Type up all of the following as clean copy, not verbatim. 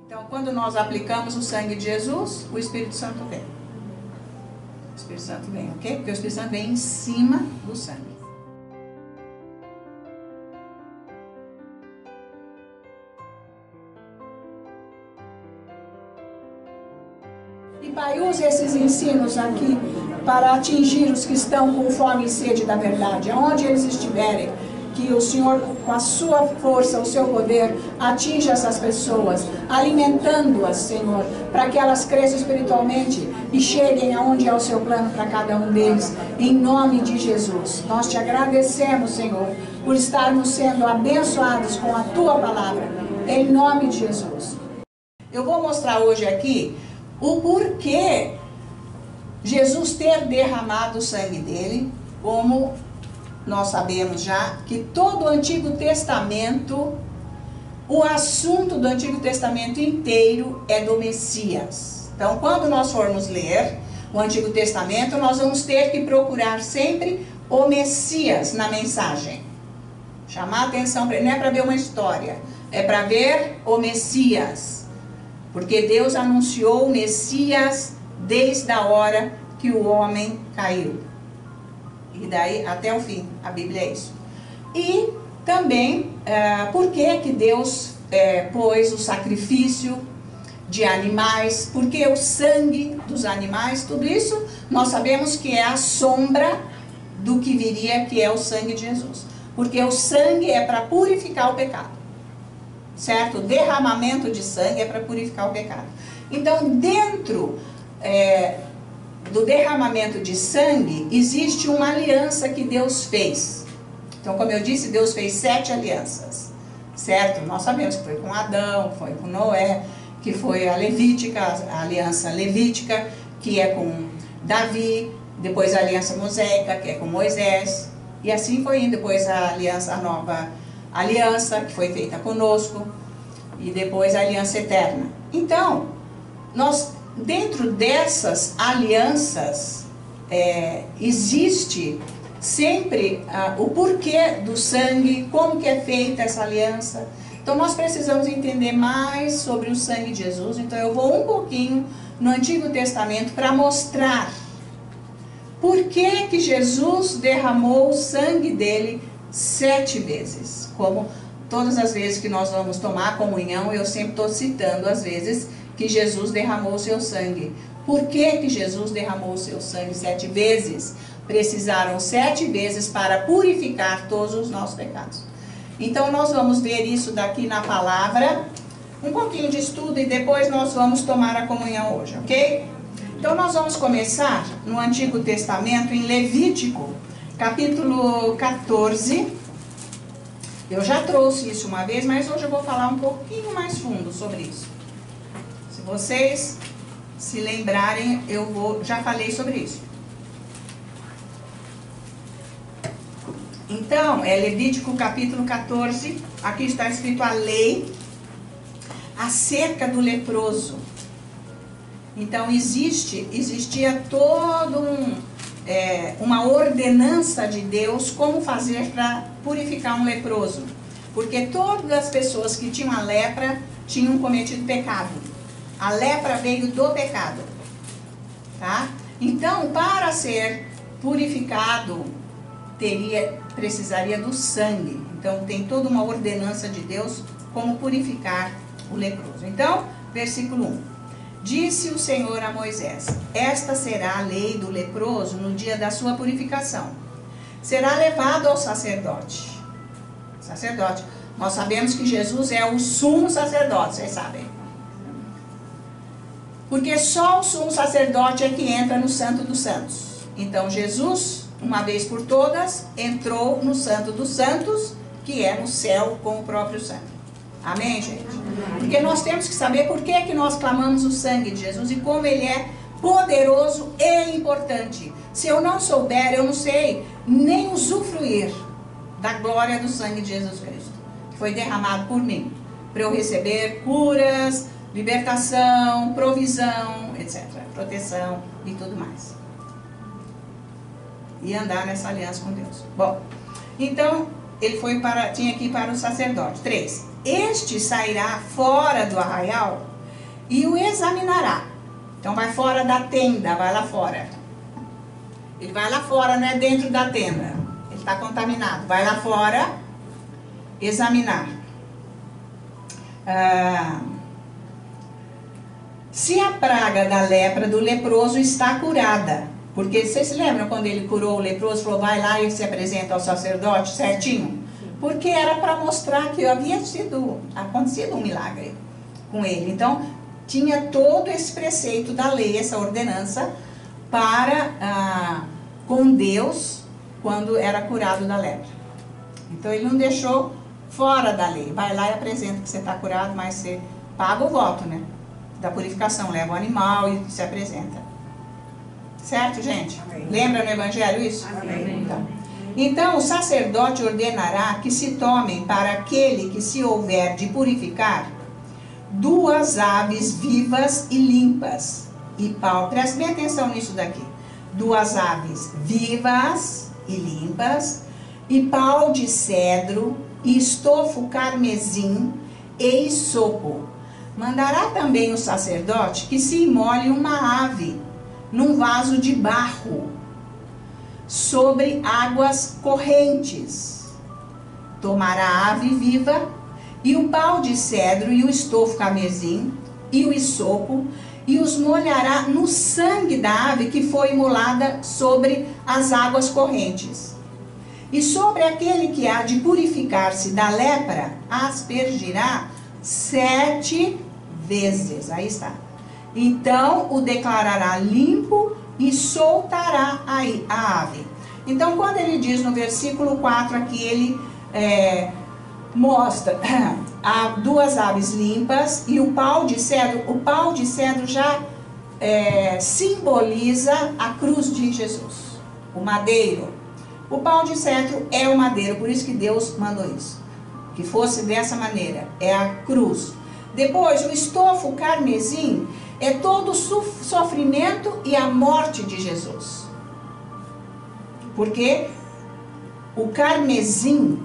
Então, quando nós aplicamos o sangue de Jesus, o Espírito Santo vem. O Espírito Santo vem, ok? Porque o Espírito Santo vem em cima do sangue. E Pai, use esses ensinos aqui para atingir os que estão com fome e sede da verdade, aonde eles estiverem. Que o Senhor, com a sua força, o seu poder, atinja essas pessoas, alimentando-as, Senhor, para que elas cresçam espiritualmente e cheguem aonde é o seu plano para cada um deles, em nome de Jesus. Nós te agradecemos, Senhor, por estarmos sendo abençoados com a tua palavra, em nome de Jesus. Eu vou mostrar hoje aqui o porquê Jesus ter derramado o sangue dele, como nós sabemos já que todo o Antigo Testamento, o assunto do Antigo Testamento inteiro é do Messias. Então, quando nós formos ler o Antigo Testamento, nós vamos ter que procurar sempre o Messias na mensagem. Chamar atenção, não é para ver uma história, é para ver o Messias. Porque Deus anunciou o Messias desde a hora que o homem caiu. E daí até o fim, a Bíblia é isso. E também, por que Deus pôs o sacrifício de animais? Porque o sangue dos animais, tudo isso, nós sabemos que é a sombra do que viria, que é o sangue de Jesus. Porque o sangue é para purificar o pecado. Certo? O derramamento de sangue é para purificar o pecado. Então, dentro do derramamento de sangue, existe uma aliança que Deus fez. Então, como eu disse, Deus fez 7 alianças, certo? Nós sabemos que foi com Adão, foi com Noé, que foi a levítica, a aliança levítica, que é com Davi, depois a aliança mosaica, que é com Moisés, e assim foi indo, depois a nova aliança, que foi feita conosco, e depois a aliança eterna. Então, dentro dessas alianças, existe sempre o porquê do sangue, como que é feita essa aliança. Então nós precisamos entender mais sobre o sangue de Jesus. Então eu vou um pouquinho no Antigo Testamento para mostrar por que Jesus derramou o sangue dele 7 vezes. Como todas as vezes que nós vamos tomar a comunhão, eu sempre estou citando as vezes que Jesus derramou o seu sangue. Por que Jesus derramou o seu sangue 7 vezes? Precisaram 7 vezes para purificar todos os nossos pecados. Então nós vamos ver isso daqui na palavra, um pouquinho de estudo e depois nós vamos tomar a comunhão hoje, ok? Então nós vamos começar no Antigo Testamento, em Levítico, capítulo 14. Eu já trouxe isso uma vez, mas hoje eu vou falar um pouquinho mais fundo sobre isso. Se vocês se lembrarem, já falei sobre isso. Então, Levítico capítulo 14, aqui está escrito a lei acerca do leproso. Então, existia todo uma ordenança de Deus como fazer para purificar um leproso. Porque todas as pessoas que tinham a lepra tinham cometido pecado. A lepra veio do pecado, tá? Então, para ser purificado, precisaria do sangue. Então, tem toda uma ordenança de Deus como purificar o leproso. Então, versículo 1. Disse o Senhor a Moisés: esta será a lei do leproso no dia da sua purificação. Será levado ao sacerdote. Nós sabemos que Jesus é o sumo sacerdote, vocês sabem. Porque só o sumo sacerdote é que entra no Santo dos Santos. Então Jesus, uma vez por todas, entrou no Santo dos Santos, que é no céu com o próprio sangue. Amém, gente? Porque nós temos que saber por que nós clamamos o sangue de Jesus e como ele é poderoso e importante. Se eu não souber, eu não sei nem usufruir da glória do sangue de Jesus Cristo, que foi derramado por mim, para eu receber curas, libertação, provisão, etc. Proteção e tudo mais. E andar nessa aliança com Deus. Bom, então, tinha que ir para o sacerdote. 3. Este sairá fora do arraial e o examinará. Então vai fora da tenda, vai lá fora. Ele vai lá fora, não é dentro da tenda. Ele está contaminado. Vai lá fora examinar. Se a praga da lepra do leproso está curada, porque vocês se lembram quando ele curou o leproso, falou, vai lá e se apresenta ao sacerdote certinho? Porque era para mostrar que havia acontecido um milagre com ele. Então, tinha todo esse preceito da lei, essa ordenança, para com Deus, quando era curado da lepra. Então, ele não deixou fora da lei. Vai lá e apresenta que você está curado, mas você paga o voto, né? Da purificação, leva o animal e se apresenta. Certo, gente? Amém. Lembra no Evangelho isso? Amém. Então, o sacerdote ordenará que se tomem para aquele que se houver de purificar 2 aves vivas e limpas. E pau, preste bem atenção nisso daqui. 2 aves vivas e limpas, e pau de cedro, e estofo carmesim, e isopo. Mandará também o sacerdote que se imole uma ave num vaso de barro, sobre águas correntes. Tomará a ave viva, e o pau de cedro, e o estofo carmesim, e o isopo, e os molhará no sangue da ave que foi imolada sobre as águas correntes. E sobre aquele que há de purificar-se da lepra, aspergirá 7 vezes. Aí está. Então o declarará limpo e soltará a ave. Então, quando ele diz no versículo 4 aqui, ele mostra há 2 aves limpas e o pau de cedro já simboliza a cruz de Jesus, o madeiro. O pau de cedro é o madeiro, por isso que Deus mandou isso, que fosse dessa maneira, é a cruz. Depois, o estofo carmesim é todo o sofrimento e a morte de Jesus. Porque o carmesim,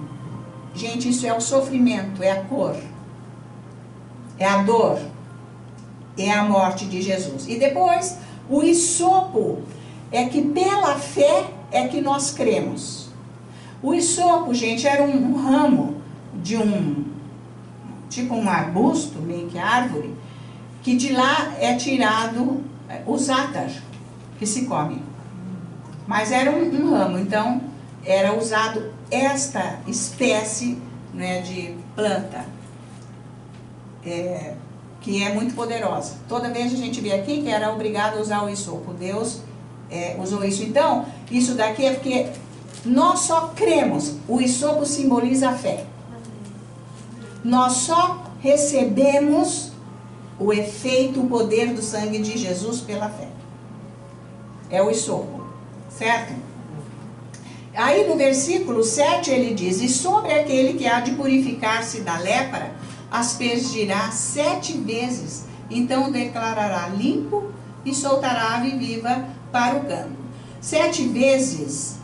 gente, isso é o sofrimento, é a cor, é a dor, é a morte de Jesus. E depois, o isopo é que pela fé é que nós cremos. O isopo, gente, era um ramo de tipo um arbusto, meio que árvore, que de lá é tirado o zátar, que se come. Mas era um ramo, então era usado esta espécie, né, de planta, que é muito poderosa. Toda vez a gente vê aqui que era obrigado a usar o isopo. Deus usou isso. Então, isso daqui é porque nós só cremos. O isopo simboliza a fé. Nós só recebemos o efeito, o poder do sangue de Jesus pela fé. É o isopo, certo? Aí no versículo 7 ele diz, e sobre aquele que há de purificar-se da lepra, aspergirá 7 vezes, então declarará limpo e soltará a ave viva para o campo. 7 vezes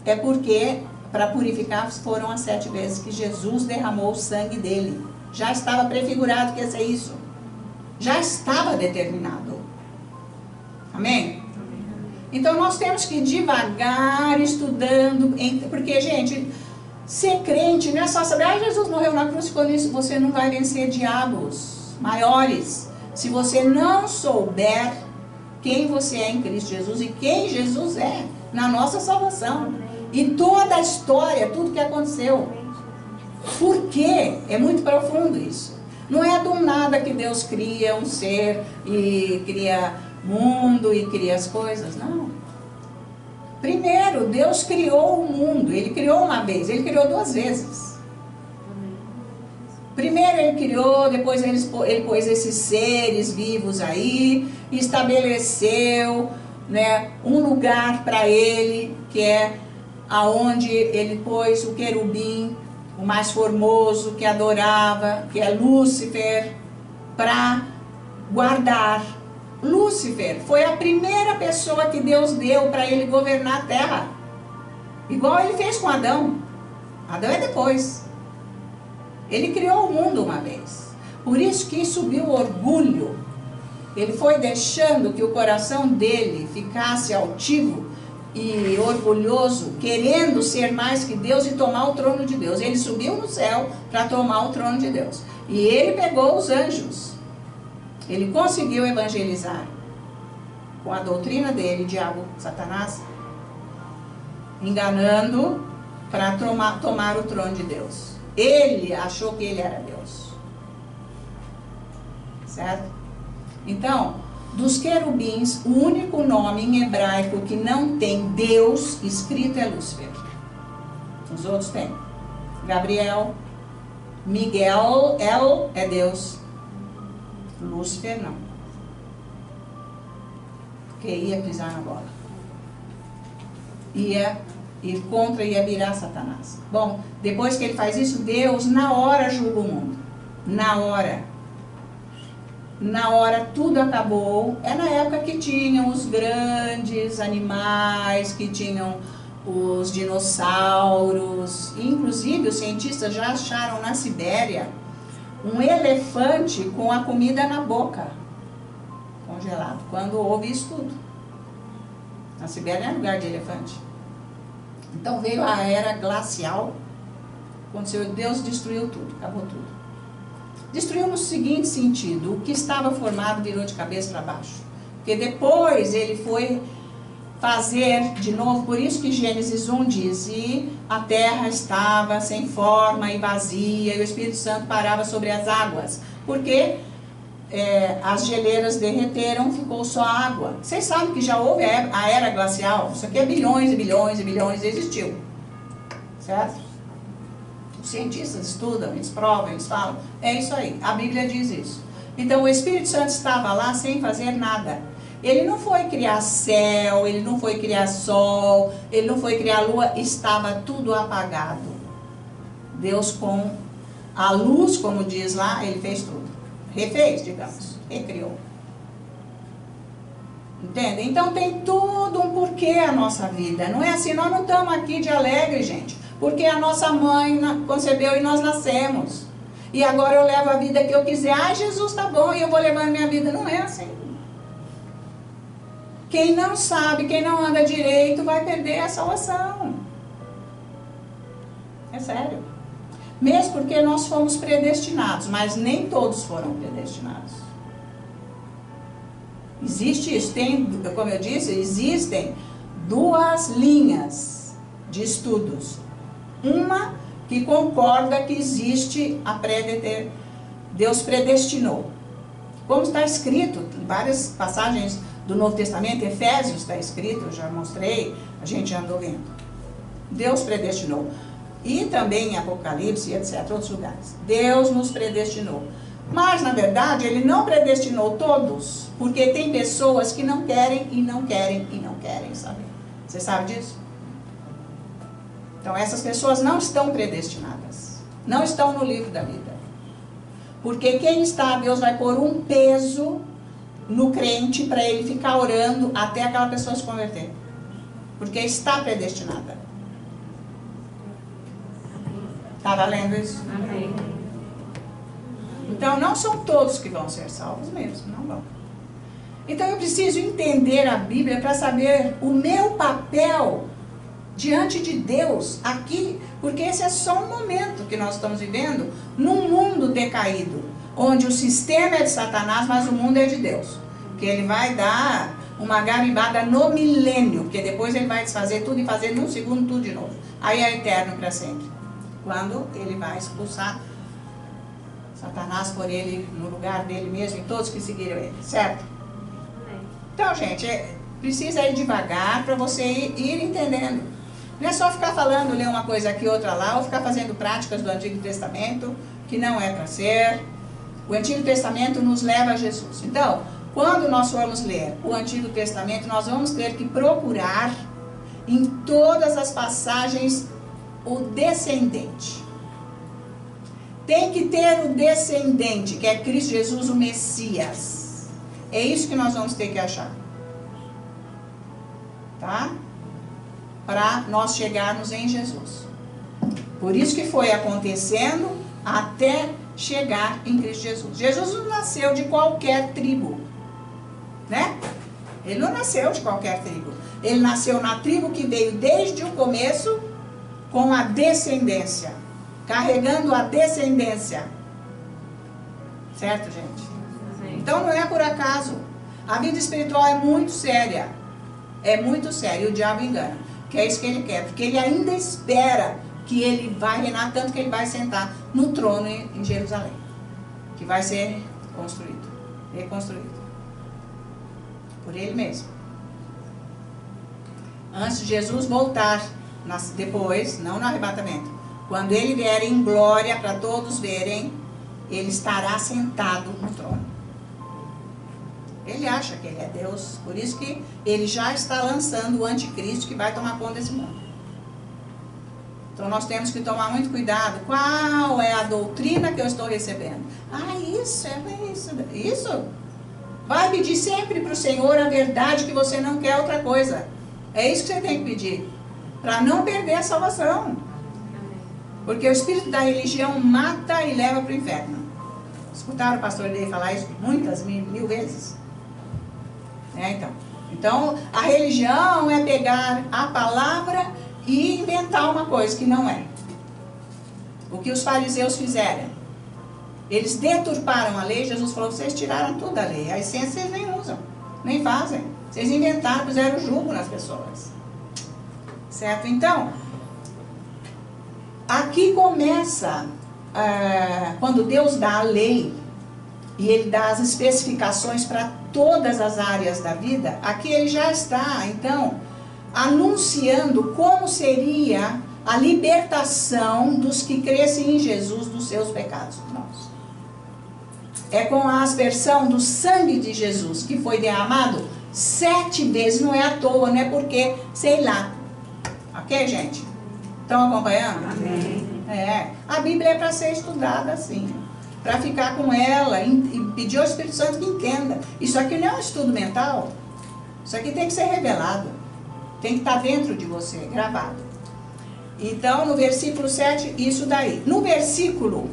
é porque, para purificar, foram as 7 vezes que Jesus derramou o sangue dele. Já estava prefigurado que ia ser isso. Já estava determinado. Amém? Então nós temos que ir devagar, estudando, porque, gente, ser crente não é só saber, Jesus morreu na cruz, por isso você não vai vencer diabos maiores. Se você não souber quem você é em Cristo Jesus e quem Jesus é na nossa salvação. E toda a história, tudo que aconteceu. Por quê? É muito profundo isso. Não é do nada que Deus cria um ser e cria mundo e cria as coisas, não. Primeiro, Deus criou o mundo. Ele criou uma vez, ele criou 2 vezes. Primeiro ele criou, depois ele pôs esses seres vivos aí, estabeleceu, né, um lugar para ele, que é aonde ele pôs o querubim, o mais formoso, que adorava, que é Lúcifer, para guardar. Lúcifer foi a primeira pessoa que Deus deu para ele governar a terra. Igual ele fez com Adão. Adão é depois. Ele criou o mundo uma vez. Por isso que subiu o orgulho. Ele foi deixando que o coração dele ficasse altivo e orgulhoso, querendo ser mais que Deus e tomar o trono de Deus. Ele subiu no céu para tomar o trono de Deus. E ele pegou os anjos. Ele conseguiu evangelizar com a doutrina dele, diabo, Satanás, enganando para tomar o trono de Deus. Ele achou que ele era Deus. Certo? Então, dos querubins, o único nome em hebraico que não tem Deus escrito é Lúcifer. Os outros têm. Gabriel, Miguel, El é Deus. Lúcifer não. Porque ia pisar na bola. Ia ir contra, ia virar Satanás. Bom, depois que ele faz isso, Deus na hora julga o mundo. Na hora. Na hora tudo acabou. É na época que tinham os grandes animais, que tinham os dinossauros. Inclusive os cientistas já acharam na Sibéria um elefante com a comida na boca, congelado, quando houve isso tudo. Na Sibéria é lugar de elefante. Então veio a era glacial, aconteceu, Deus destruiu tudo, acabou tudo. Destruiu no seguinte sentido: o que estava formado virou de cabeça para baixo. Porque depois ele foi fazer de novo, por isso que Gênesis 1 diz: e a terra estava sem forma e vazia, e o Espírito Santo parava sobre as águas. Porque as geleiras derreteram, ficou só água. Vocês sabem que já houve a era glacial? Isso aqui é bilhões e bilhões e bilhões, existiu. Certo? Os cientistas estudam, eles provam, eles falam. É isso aí, a Bíblia diz isso. Então o Espírito Santo estava lá sem fazer nada. Ele não foi criar céu, ele não foi criar sol, ele não foi criar lua, estava tudo apagado. Deus com a luz, como diz lá, ele fez tudo. Refez, digamos, recriou. Entende? Então tem tudo um porquê a nossa vida. Não é assim, nós não estamos aqui de alegre, gente. Porque a nossa mãe concebeu e nós nascemos. E agora eu levo a vida que eu quiser. Ai, Jesus tá bom e eu vou levando minha vida. Não é assim. Quem não sabe, quem não anda direito, vai perder a salvação. É sério. Mesmo porque nós fomos predestinados, mas nem todos foram predestinados. Existe isso, como eu disse, existem duas linhas de estudos. Uma que concorda que existe Deus predestinou. Como está escrito em várias passagens do Novo Testamento, Efésios está escrito, eu já mostrei, a gente andou vendo. Deus predestinou. E também em Apocalipse, etc., outros lugares. Deus nos predestinou. Mas, na verdade, Ele não predestinou todos, porque tem pessoas que não querem e não querem e não querem saber. Você sabe disso? Então, essas pessoas não estão predestinadas. Não estão no livro da vida. Porque quem está, Deus vai pôr um peso no crente para ele ficar orando até aquela pessoa se converter. Porque está predestinada. Está valendo isso? Amém. Então, não são todos que vão ser salvos mesmo, não vão. Então, eu preciso entender a Bíblia para saber o meu papel diante de Deus aqui, porque esse é só um momento que nós estamos vivendo num mundo decaído, onde o sistema é de Satanás, mas o mundo é de Deus. Que ele vai dar uma garibada no milênio, porque depois ele vai desfazer tudo e fazer num segundo tudo de novo. Aí é eterno para sempre. Quando ele vai expulsar Satanás por ele, no lugar dele mesmo, e todos que seguiram ele, certo? Então, gente, precisa ir devagar para você ir entendendo. Não é só ficar falando, ler uma coisa aqui, outra lá, ou ficar fazendo práticas do Antigo Testamento, que não é para ser. O Antigo Testamento nos leva a Jesus. Então, quando nós formos ler o Antigo Testamento, nós vamos ter que procurar em todas as passagens o descendente. Tem que ter o descendente, que é Cristo Jesus, o Messias. É isso que nós vamos ter que achar. Tá? Para nós chegarmos em Jesus. Por isso que foi acontecendo até chegar em Cristo Jesus. Jesus não nasceu de qualquer tribo, né? Ele não nasceu de qualquer tribo. Ele nasceu na tribo que veio desde o começo com a descendência, carregando a descendência. Certo, gente? Então não é por acaso. A vida espiritual é muito séria. É muito séria. E o diabo engana. Que é isso que ele quer. Porque ele ainda espera que ele vai reinar, tanto que ele vai sentar no trono em Jerusalém. Que vai ser construído, reconstruído. Por ele mesmo. Antes de Jesus voltar, depois, não no arrebatamento. Quando ele vier em glória para todos verem, ele estará sentado no trono. Ele acha que ele é Deus, por isso que ele já está lançando o anticristo que vai tomar conta desse mundo. Então nós temos que tomar muito cuidado. Qual é a doutrina que eu estou recebendo? Ah, isso, isso. Vai pedir sempre para o Senhor a verdade, que você não quer outra coisa. É isso que você tem que pedir, para não perder a salvação. Porque o espírito da religião mata e leva para o inferno. Escutaram o pastor Ney falar isso muitas, mil vezes? Então, a religião é pegar a palavra e inventar uma coisa que não é. O que os fariseus fizeram? Eles deturparam a lei. Jesus falou, vocês tiraram tudo da lei. A essência vocês nem usam, nem fazem. Vocês inventaram, puseram jugo nas pessoas. Certo? Então, aqui começa, quando Deus dá a lei, e Ele dá as especificações para todas as áreas da vida, aqui Ele já está, então, anunciando como seria a libertação dos que crescem em Jesus dos seus pecados. Nossa. É com a aspersão do sangue de Jesus, que foi derramado 7 vezes, não é à toa, não é porque, sei lá. Ok, gente? Estão acompanhando? Amém. A Bíblia é para ser estudada assim, para ficar com ela e pedir ao Espírito Santo que entenda. Isso aqui não é um estudo mental, isso aqui tem que ser revelado, tem que estar dentro de você, gravado. Então, no versículo 7, isso daí. No versículo,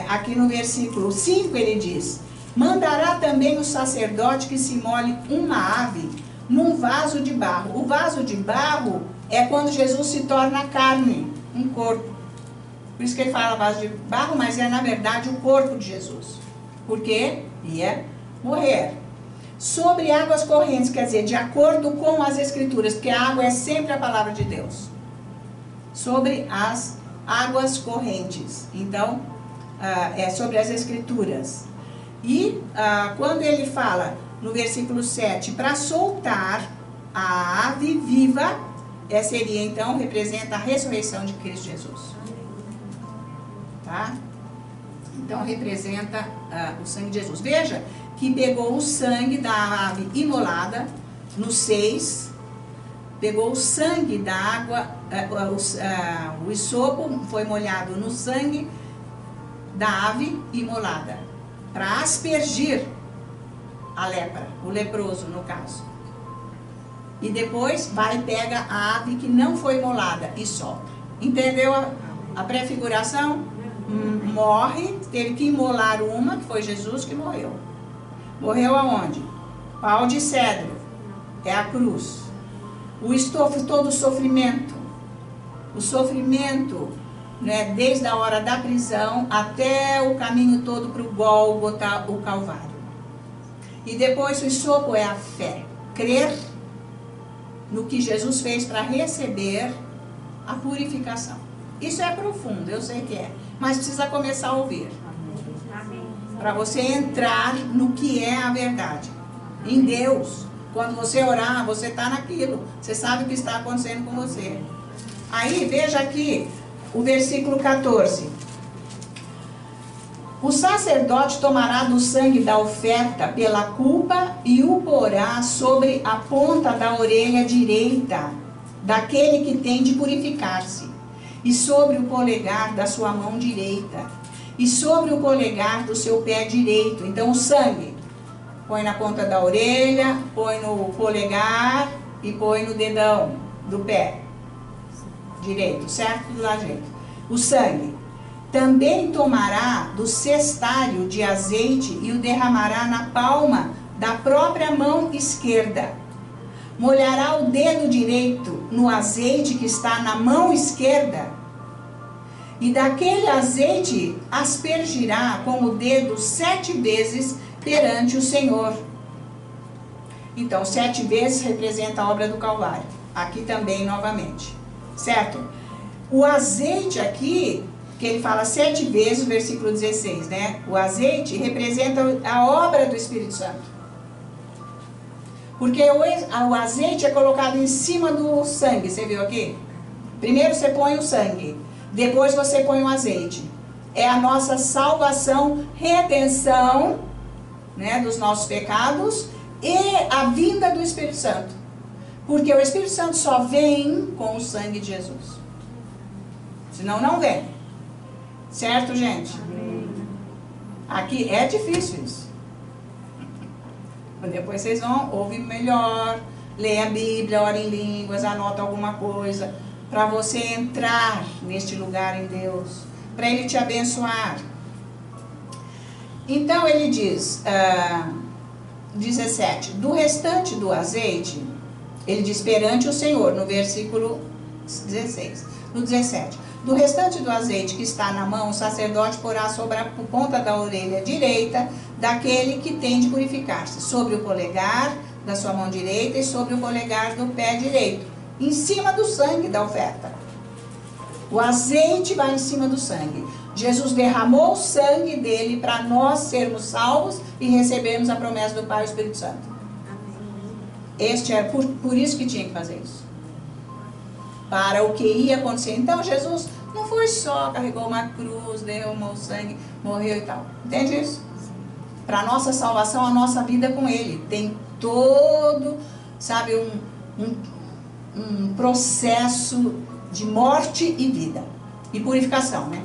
aqui no versículo 5, ele diz: mandará também o sacerdote que se molhe uma ave num vaso de barro. O vaso de barro é quando Jesus se torna carne, um corpo. Por isso que ele fala vaso de barro, mas é na verdade o corpo de Jesus. Porque ia morrer. Sobre águas correntes, quer dizer, de acordo com as Escrituras, porque a água é sempre a palavra de Deus. Sobre as águas correntes. Então, é sobre as Escrituras. E quando ele fala no versículo 7, para soltar a ave viva, seria então, representa a ressurreição de Cristo Jesus. Tá? Então representa o sangue de Jesus. Veja que pegou o sangue da ave imolada, no 6, pegou o sangue da água, o hisopo foi molhado no sangue da ave imolada, para aspergir a lepra, o leproso no caso. E depois vai e pega a ave que não foi imolada e solta. Entendeu a prefiguração? Morre, teve que imolar uma, que foi Jesus que morreu. Morreu aonde? Pau de cedro, é a cruz. O estofo, todo o sofrimento, né, desde a hora da prisão até o caminho todo para o Gólgota, o Calvário. E depois o hisopo é a fé, crer no que Jesus fez para receber a purificação. Isso é profundo, eu sei que é, mas precisa começar a ouvir. Para você entrar no que é a verdade. Em Deus. Quando você orar, você está naquilo. Você sabe o que está acontecendo com você. Aí, veja aqui o versículo 14. O sacerdote tomará do sangue da oferta pela culpa e o porá sobre a ponta da orelha direita daquele que tem de purificar-se, e sobre o polegar da sua mão direita, e sobre o polegar do seu pé direito. Então o sangue põe na ponta da orelha, põe no polegar e põe no dedão do pé direito, certo? Do lado direito. O sangue. Também tomará do cestário de azeite e o derramará na palma da própria mão esquerda. Molhará o dedo direito no azeite que está na mão esquerda, e daquele azeite aspergirá com o dedo 7 vezes perante o Senhor. Então, 7 vezes representa a obra do Calvário. Aqui também, novamente. Certo? O azeite aqui, que ele fala 7 vezes, o versículo 16, né? O azeite representa a obra do Espírito Santo. Porque o azeite é colocado em cima do sangue, você viu aqui? Primeiro você põe o sangue, depois você põe o azeite. É a nossa salvação, redenção, né, dos nossos pecados e a vinda do Espírito Santo. Porque o Espírito Santo só vem com o sangue de Jesus. Senão não vem. Certo, gente? Aqui é difícil isso. Depois vocês vão ouvir melhor, ler a Bíblia, ora em línguas, anota alguma coisa, para você entrar neste lugar em Deus, para Ele te abençoar. Então ele diz, 17, do restante do azeite, ele diz perante o Senhor, no versículo 16, no 17, do restante do azeite que está na mão, o sacerdote porá sobre a ponta da orelha direita daquele que tem de purificar-se, sobre o polegar da sua mão direita e sobre o polegar do pé direito, em cima do sangue da oferta. O azeite vai em cima do sangue. Jesus derramou o sangue dele para nós sermos salvos e recebermos a promessa do Pai e do Espírito Santo. Este é por isso que tinha que fazer isso. Para o que ia acontecer. Então Jesus não foi só, carregou uma cruz, derramou o sangue, morreu e tal. Entende isso? Para a nossa salvação, a nossa vida com Ele. Tem todo, sabe, um processo de morte e vida. E purificação, né?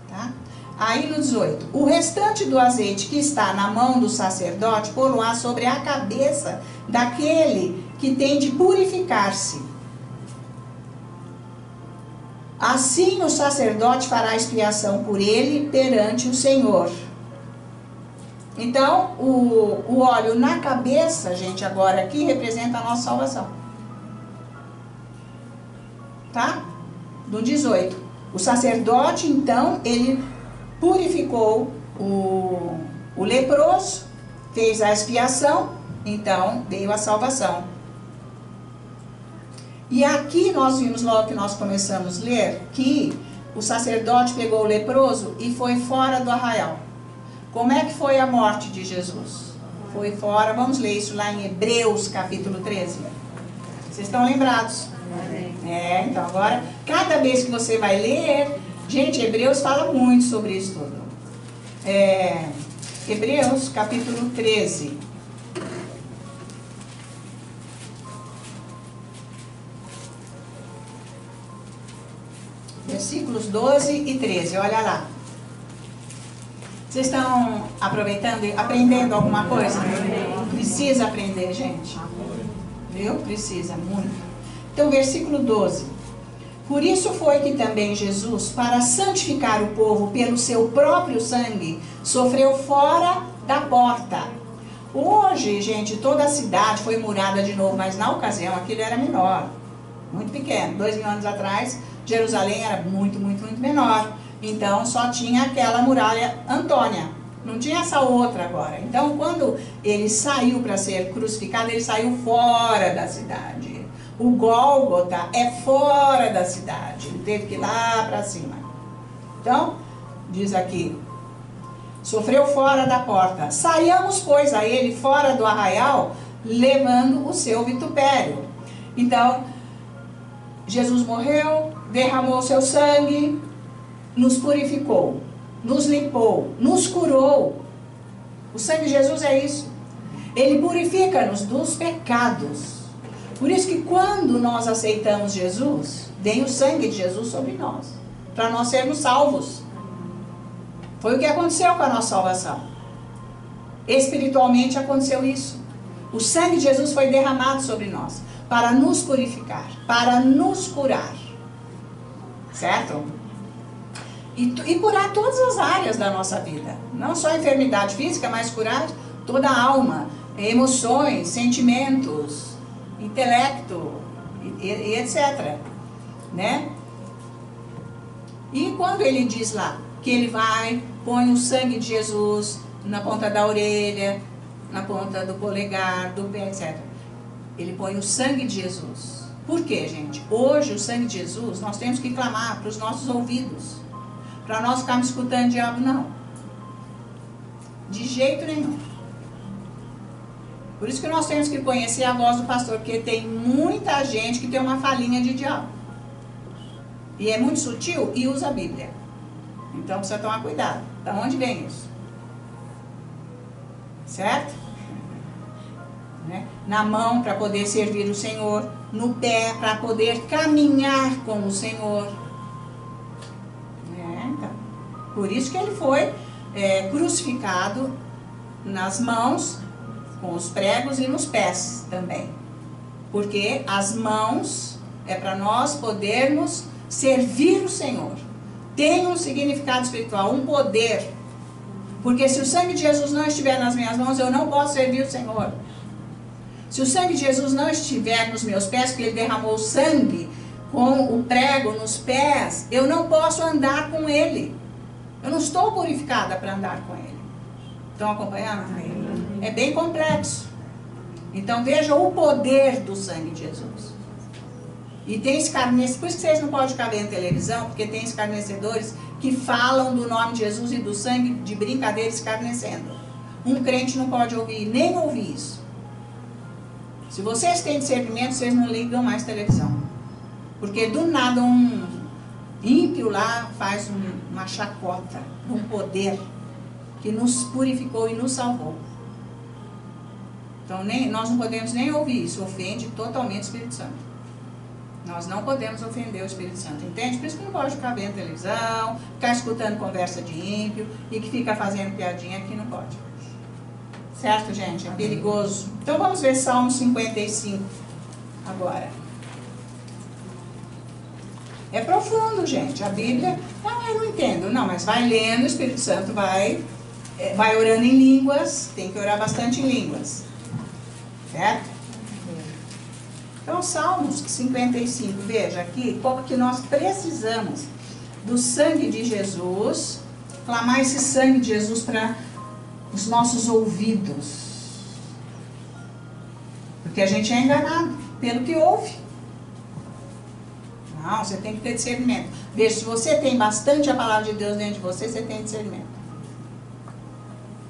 Tá? Aí no 18. O restante do azeite que está na mão do sacerdote, pô-lo-á sobre a cabeça daquele que tem de purificar-se. Assim o sacerdote fará expiação por ele perante o Senhor. Então, o óleo na cabeça, gente, agora aqui representa a nossa salvação. Tá? No 18. O sacerdote, então, ele purificou o leproso, fez a expiação, então veio a salvação. E aqui nós vimos logo que nós começamos a ler que o sacerdote pegou o leproso e foi fora do arraial. Como é que foi a morte de Jesus? Foi fora, vamos ler isso lá em Hebreus capítulo 13. Vocês estão lembrados? É, então agora, cada vez que você vai ler, gente, Hebreus fala muito sobre isso tudo. Hebreus capítulo 13. Versículos 12 e 13, olha lá. Vocês estão aproveitando, aprendendo alguma coisa? Precisa aprender, gente. Viu? Precisa, muito. Então, versículo 12. Por isso foi que também Jesus, para santificar o povo pelo seu próprio sangue, sofreu fora da porta. Hoje, gente, toda a cidade foi murada de novo, mas na ocasião aquilo era menor, muito pequeno. 2000 anos atrás, Jerusalém era muito, muito, muito menor. Então, só tinha aquela muralha Antônia. Não tinha essa outra agora. Então, quando ele saiu para ser crucificado, ele saiu fora da cidade. O Gólgota é fora da cidade. Ele teve que ir lá para cima. Então, diz aqui, sofreu fora da porta. Saiamos, pois, a ele fora do arraial, levando o seu vitupério. Então, Jesus morreu, derramou o seu sangue, nos purificou, nos limpou, nos curou. O sangue de Jesus é isso. Ele purifica-nos dos pecados. Por isso que quando nós aceitamos Jesus, vem o sangue de Jesus sobre nós, para nós sermos salvos. Foi o que aconteceu com a nossa salvação. Espiritualmente aconteceu isso. O sangue de Jesus foi derramado sobre nós, para nos purificar, para nos curar. Certo? E curar todas as áreas da nossa vida. Não só a enfermidade física, mas curar toda a alma, emoções, sentimentos, intelecto, e etc. Né? E quando ele diz lá que ele vai, põe o sangue de Jesus na ponta da orelha, na ponta do polegar, do pé, etc. Ele põe o sangue de Jesus. Por quê, gente? Hoje o sangue de Jesus, nós temos que clamar para os nossos ouvidos. Para nós ficarmos escutando o diabo, não. De jeito nenhum. Por isso que nós temos que conhecer a voz do pastor, porque tem muita gente que tem uma falinha de diabo. E é muito sutil e usa a Bíblia. Então precisa tomar cuidado. Da onde vem isso? Certo? Né? Na mão para poder servir o Senhor. No pé para poder caminhar com o Senhor. Então, por isso que ele foi crucificado nas mãos, com os pregos e nos pés também. Porque as mãos é para nós podermos servir o Senhor. Tem um significado espiritual, um poder. Porque se o sangue de Jesus não estiver nas minhas mãos, eu não posso servir o Senhor. Se o sangue de Jesus não estiver nos meus pés, porque ele derramou sangue com o prego nos pés, eu não posso andar com ele. Eu não estou purificada para andar com ele. Estão acompanhando? É bem complexo. Então veja o poder do sangue de Jesus. E tem escarnecedores, por isso que vocês não podem ficar vendo televisão, porque tem escarnecedores que falam do nome de Jesus e do sangue de brincadeira escarnecendo. Um crente não pode ouvir, nem ouvir isso. Se vocês têm discernimento, vocês não ligam mais televisão. Porque do nada um ímpio lá faz uma chacota, um poder que nos purificou e nos salvou. Então nós não podemos nem ouvir isso, ofende totalmente o Espírito Santo. Nós não podemos ofender o Espírito Santo, entende? Por isso que não pode ficar vendo televisão, ficar escutando conversa de ímpio e que fica fazendo piadinha aqui, não pode. Certo, gente? É perigoso. Então vamos ver Salmo 55 agora. É profundo, gente. A Bíblia, não, eu não entendo. Não, mas vai lendo, o Espírito Santo vai orando em línguas, tem que orar bastante em línguas. Certo? Então, Salmos 55, veja aqui, como que nós precisamos do sangue de Jesus, clamar esse sangue de Jesus para os nossos ouvidos. Porque a gente é enganado pelo que ouve. Não, você tem que ter discernimento. Veja, se você tem bastante a palavra de Deus dentro de você, você tem discernimento.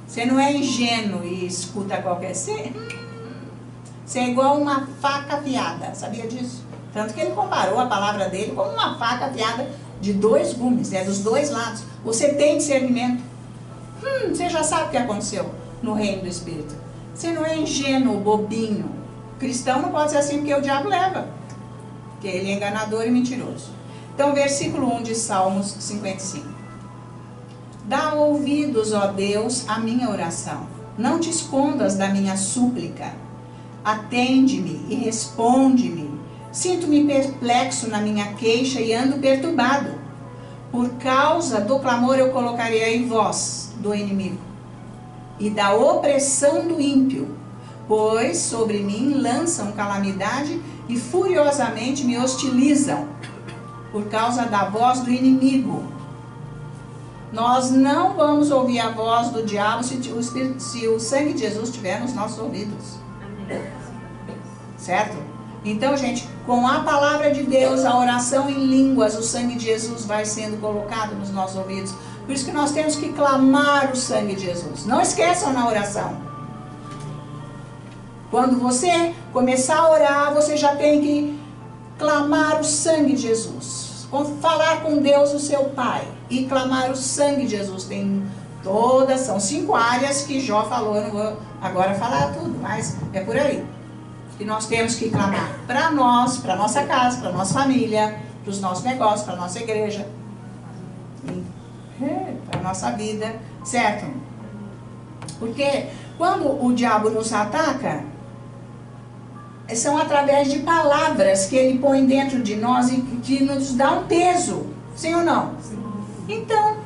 Você não é ingênuo e escuta qualquer... Você é igual uma faca afiada, sabia disso? Tanto que ele comparou a palavra dele como uma faca afiada de 2 gumes, dos 2 lados. Você tem discernimento. Você já sabe o que aconteceu no reino do Espírito. Você não é ingênuo, bobinho. Cristão não pode ser assim, porque o diabo leva. Porque ele é enganador e mentiroso. Então, versículo 1 de Salmos 55. Dá ouvidos, ó Deus, à minha oração. Não te escondas da minha súplica. Atende-me e responde-me. Sinto-me perplexo na minha queixa e ando perturbado. Por causa do clamor eu colocarei em voz do inimigo e da opressão do ímpio, pois sobre mim lançam calamidade e furiosamente me hostilizam por causa da voz do inimigo. Nós não vamos ouvir a voz do diabo se o sangue de Jesus estiver nos nossos ouvidos. Certo? Então, gente, com a palavra de Deus, a oração em línguas, o sangue de Jesus vai sendo colocado nos nossos ouvidos. Por isso que nós temos que clamar o sangue de Jesus. Não esqueçam na oração. Quando você começar a orar, você já tem que clamar o sangue de Jesus. Falar com Deus, o seu Pai, e clamar o sangue de Jesus. Tem todas, são 5 áreas que Jó falou, eu não vou agora falar tudo, mas é por aí. Que nós temos que clamar para nós, para nossa casa, para nossa família, para os nossos negócios, para a nossa igreja, para a nossa vida, certo? Porque quando o diabo nos ataca, são através de palavras que ele põe dentro de nós e que nos dá um peso, sim ou não? Sim. Então,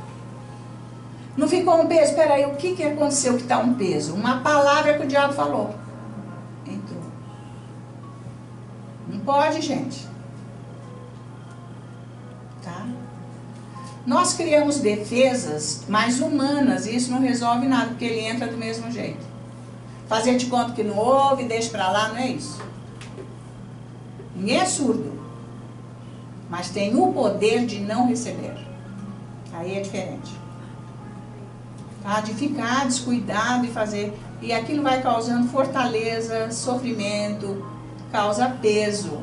não ficou um peso? Espera aí, o que aconteceu que está um peso? Uma palavra que o diabo falou. Entrou. Não pode, gente. Tá? Nós criamos defesas mais humanas e isso não resolve nada, porque ele entra do mesmo jeito. Fazer de conta que não ouve, deixa pra lá, não é isso. Ninguém é surdo, mas tem o poder de não receber. Aí é diferente. Tá? De ficar descuidado e fazer. E aquilo vai causando fortaleza, sofrimento, causa peso.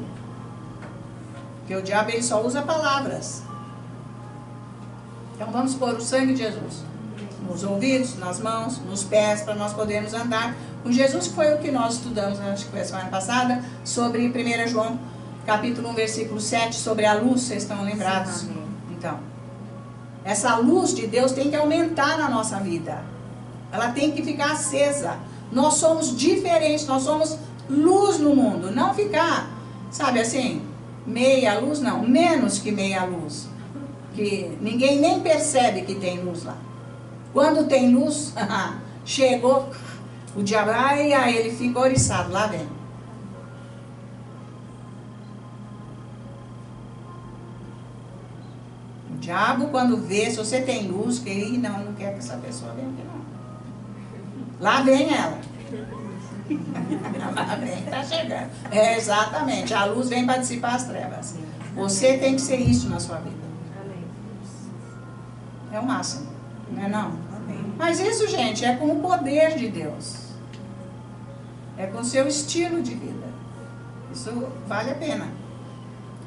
Porque o diabo ele só usa palavras. Então vamos pôr o sangue de Jesus nos ouvidos, nas mãos, nos pés, para nós podermos andar com Jesus, que foi o que nós estudamos, acho que foi a semana passada, sobre 1 João, capítulo 1, versículo 7, sobre a luz, vocês estão lembrados? Então, essa luz de Deus tem que aumentar na nossa vida. Ela tem que ficar acesa. Nós somos diferentes, nós somos luz no mundo. Não ficar, sabe assim, meia luz, não, menos que meia luz. Que ninguém nem percebe que tem luz lá. Quando tem luz, chegou, o diabo, aí ele fica oriçado, lá vem. O diabo, quando vê, se você tem luz, que ele não quer que essa pessoa venha aqui, não. Lá vem ela. Lá vem, tá chegando. É, exatamente, a luz vem para dissipar as trevas. Você tem que ser isso na sua vida. É o máximo, não é não? Mas isso, gente, é com o poder de Deus. É com o seu estilo de vida. Isso vale a pena.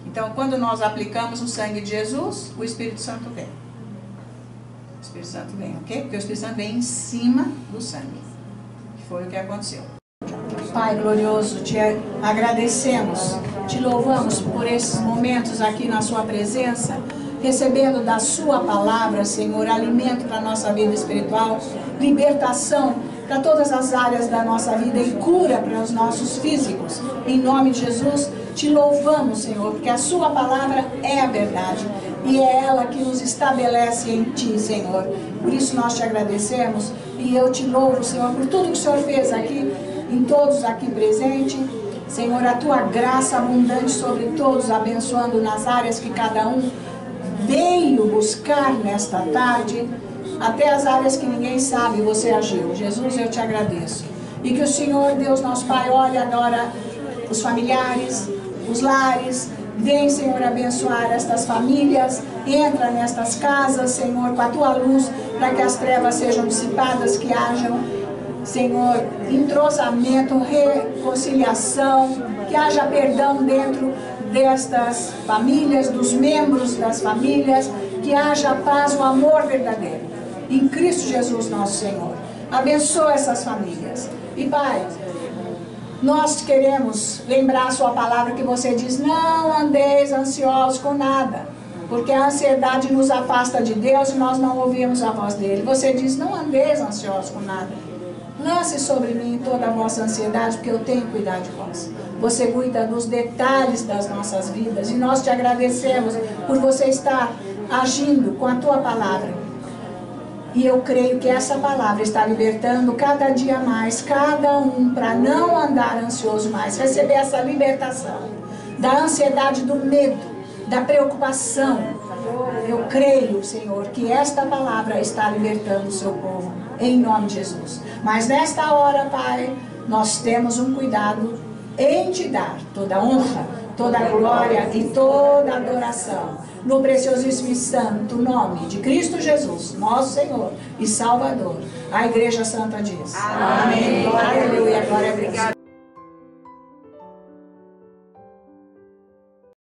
Então, quando nós aplicamos o sangue de Jesus, o Espírito Santo vem. O Espírito Santo vem, ok? Porque o Espírito Santo vem em cima do sangue. Que foi o que aconteceu. Pai glorioso, te agradecemos, te louvamos por esses momentos aqui na sua presença, recebendo da sua palavra, Senhor, alimento para a nossa vida espiritual, libertação para todas as áreas da nossa vida e cura para os nossos físicos. Em nome de Jesus, te louvamos, Senhor, porque a sua palavra é a verdade e é ela que nos estabelece em ti, Senhor. Por isso nós te agradecemos e eu te louvo, Senhor, por tudo que o Senhor fez aqui, em todos aqui presentes. Senhor, a tua graça abundante sobre todos, abençoando nas áreas que cada um veio buscar nesta tarde, até as áreas que ninguém sabe, você agiu. Jesus, eu te agradeço. E que o Senhor, Deus nosso Pai, olhe agora os familiares, os lares. Vem, Senhor, abençoar estas famílias. Entra nestas casas, Senhor, com a tua luz, para que as trevas sejam dissipadas, que hajam, Senhor, entrosamento, reconciliação, que haja perdão dentro destas famílias, dos membros das famílias, que haja paz, o amor verdadeiro, em Cristo Jesus nosso Senhor. Abençoa essas famílias. E Pai, nós queremos lembrar a sua palavra que você diz, não andeis ansiosos com nada, porque a ansiedade nos afasta de Deus e nós não ouvimos a voz dele. Você diz, não andeis ansiosos com nada. Lance sobre mim toda a vossa ansiedade, porque eu tenho cuidado de vós. Você cuida dos detalhes das nossas vidas. E nós te agradecemos por você estar agindo com a tua palavra. E eu creio que essa palavra está libertando cada dia mais, cada um, para não andar ansioso mais. Receber essa libertação da ansiedade, do medo, da preocupação. Eu creio, Senhor, que esta palavra está libertando o seu povo, em nome de Jesus. Mas nesta hora, Pai, nós temos um cuidado em te dar toda a honra, toda a glória e toda a adoração, no preciosíssimo e santo nome de Cristo Jesus, nosso Senhor e Salvador. A Igreja Santa diz. Amém. Aleluia. Glória a Deus.